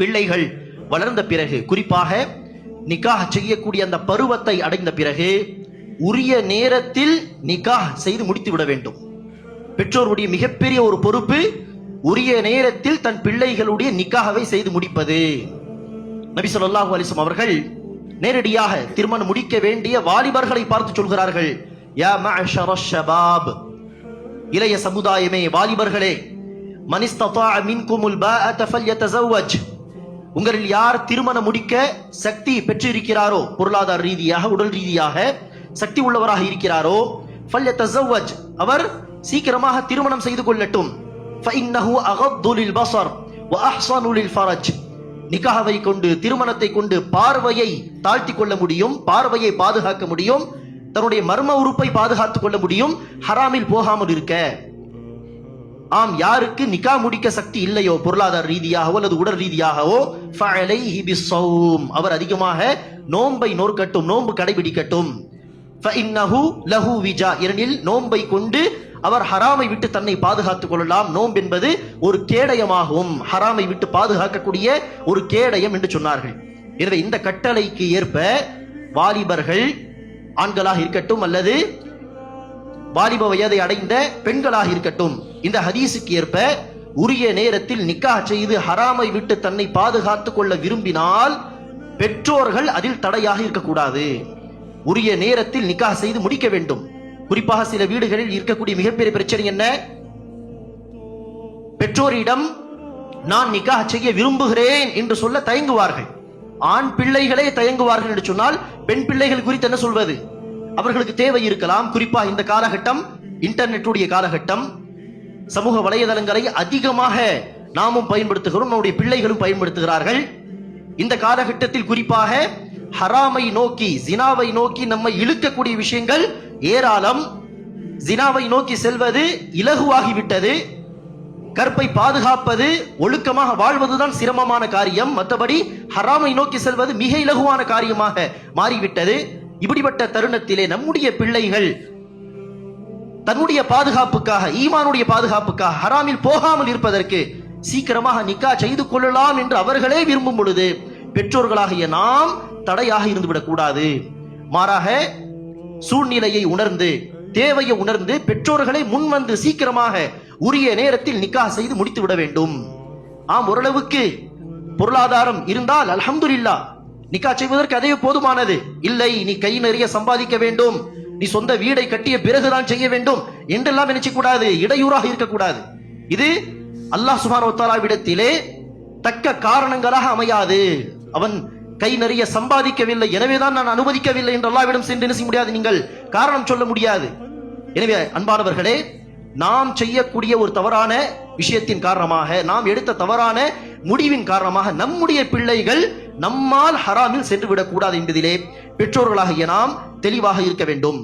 பிள்ளைகள் வளர்ந்த பிறகு, குறிப்பாக நிக்காஹ் செய்யக்கூடிய அந்த பருவத்தை அடைந்த பிறகு உரிய நேரத்தில் நிக்காஹ் செய்து முடித்து விட வேண்டும். பெற்றோருடைய மிகப்பெரிய ஒரு பொறுப்பு உரிய நேரத்தில் தன் பிள்ளைகளுடைய நிக்காஹவை செய்து முடிப்பது. நபி ஸல்லல்லாஹு அலைஹி வஸல்லம் அவர்கள் நேரடியாக திருமணம் முடிக்க வேண்டிய வாலிபர்களை பார்த்து சொல்கிறார்கள், யா மஅஷரஷ் ஷபாப், இளைய சமுதாயமே, வாலிபர்களே, மன் இஸ்ததாஅ மின்குமுல் பாஅத ஃபல்யதஸவ்வஜ், உங்களில் யார் திருமணம் முடிக்க சக்தி பெற்றிருக்கிறாரோ, பொருளாதார ரீதியாக உடல் ரீதியாக சக்தி உள்ளவராக இருக்கிறாரோ, ஃபல்யதஸவ்வஜ், அவர் சீக்கிரமாக திருமணம் செய்து கொள்ளட்டும். ஃபஇன்னஹு அகத்து லில் பஸர் வ அஹ்ஸனு லில் ஃபரஜ், நிக்காஹை கொண்டு, திருமணத்தை கொண்டு பார்வையை தாழ்த்தி கொள்ள முடியும், பார்வையை பாதுகாக்க முடியும், தன்னுடைய மர்ம உறுப்பை பாதுகாத்துக் கொள்ள முடியும், ஹராமில் போகாமல் இருக்க. ஆம், யாருக்கு நிக்கா முடிக்க சக்தி இல்லையோ, பொருளாதார ரீதியாகவோ அல்லது உடல் ரீதியாகவோ, ஃபஅலைஹி பிஸ்ஸௌம், அவர் அதிகமாக நோன்பை நோற்கட்டும், நோன்பு கடைபிடிக்கட்டும். ஃபஇன்னஹு லஹு விஜா, ஏனெனில் நோன்பை கொண்டு அவர் ஹராமை விட்டு தன்னை பாதுகாத்துக் கொள்ளலாம். நோன்பு என்பது ஒரு கேடயமாகவும் ஹராமை விட்டு பாதுகாக்கக்கூடிய ஒரு கேடயம் என்று சொன்னார்கள். எனவே இந்த கட்டளைக்கு ஏற்ப வாலிபர்கள், ஆண்களாக இருக்கட்டும் அல்லது வாலிப வயதை அடைந்த பெண்களாக இருக்கட்டும், இந்த ஹதீஸுக்கு ஏற்ப உரிய நேரத்தில் நிக்காஹ் செய்து ஹராமை விட்டு தன்னை பாதுகாத்துக் கொள்ள விரும்பினால் பெற்றோர்கள் அதில் தடையாக இருக்கக்கூடாது. உரிய நேரத்தில் நிக்காஹ் செய்து முடிக்க வேண்டும். குறிப்பாக சில வீடுகளில் இருக்கக்கூடிய மிகப்பெரிய பிரச்சனை என்ன? பெற்றோரிடம் நான் நிக்காஹ் செய்ய விரும்புகிறேன் என்று சொல்ல தயங்குவார்கள். ஆண் பிள்ளைகளே தயங்குவார்கள் என்று சொன்னால் பெண் பிள்ளைகள் குறித்து என்ன சொல்வது? அவர்களுக்கு தேவை இருக்கலாம். குறிப்பாக இந்த காலகட்டம் இன்டர்நெட்டுடைய காலகட்டம், சமூக வலைதளங்களை அதிகமாக நாமும் பயன்படுத்துகிறோம், நம்முடைய பிள்ளைகளும் பயன்படுத்துகிறார்கள். இந்த காலகட்டத்தில் குறிப்பாக ஹராமை நோக்கி, ஜினாவை நோக்கி நம்மை இழுக்கக்கூடிய விஷயங்கள் ஏராளம். ஜினாவை நோக்கி செல்வது இலகுவாகிவிட்டது. கற்பை பாதுகாப்பது, ஒழுக்கமாக வாழ்வதுதான் சிரமமான காரியம். மற்றபடி ஹராமை நோக்கி செல்வது மிக இலகுவான காரியமாக மாறிவிட்டது. இப்படிப்பட்ட தருணத்திலே நம்முடைய பிள்ளைகள் தன்னுடைய பாதுகாப்புக்காக, ஈமானுடைய பாதுகாப்புக்காக ஹராமில் போகாமல் இருப்பதற்கு சீக்கிரமாக நிக்கா செய்து கொள்ளலாம் என்று அவர்களே விரும்பும் பொழுது பெற்றோர்களாகிய நாம் தடையாக இருந்துவிடக் கூடாது. மாறாக சூழ்நிலையை உணர்ந்து, தேவையை உணர்ந்து பெற்றோர்களை முன்வந்து சீக்கிரமாக உரிய நேரத்தில் நிக்காஹ் செய்து முடித்து விட வேண்டும். ஆம், ஓரளவுக்கு பொருளாதாரம் இருந்தால் அல்ஹம்துலில்லாஹ், நிக்காஹ் செய்வதற்கு அதே போதுமானது. இல்லை, நீ கை நிறைய சம்பாதிக்க வேண்டும், நீ சொந்த வீடை கட்டிய பிறகுதான் செய்ய வேண்டும் என்றெல்லாம் நினைச்ச கூடாது, இடையூறாக இருக்கக்கூடாது. இது அல்லாஹ் சுப்ஹானஹு வ தஆலாவிடத்திலே தக்க காரணங்களாக அமையாது. அவன் கை நிறைய சம்பாதிக்கவில்லை, எனவேதான் நான் அனுமதிக்கவில்லை என்று அல்லாஹ்விடம் சென்று என்ன செய்ய முடியாது, நீங்கள் காரணம் சொல்ல முடியாது. எனவே அன்பானவர்களே, நாம் செய்யக்கூடிய ஒரு தவறான விஷயத்தின் காரணமாக, நாம் எடுத்த தவறான முடிவின் காரணமாக நம்முடைய பிள்ளைகள் நம்மால் ஹராமில் சென்று விடக்கூடாது என்பதிலே பெற்றோர்களாகிய நாம் தெளிவாக இருக்க வேண்டும்.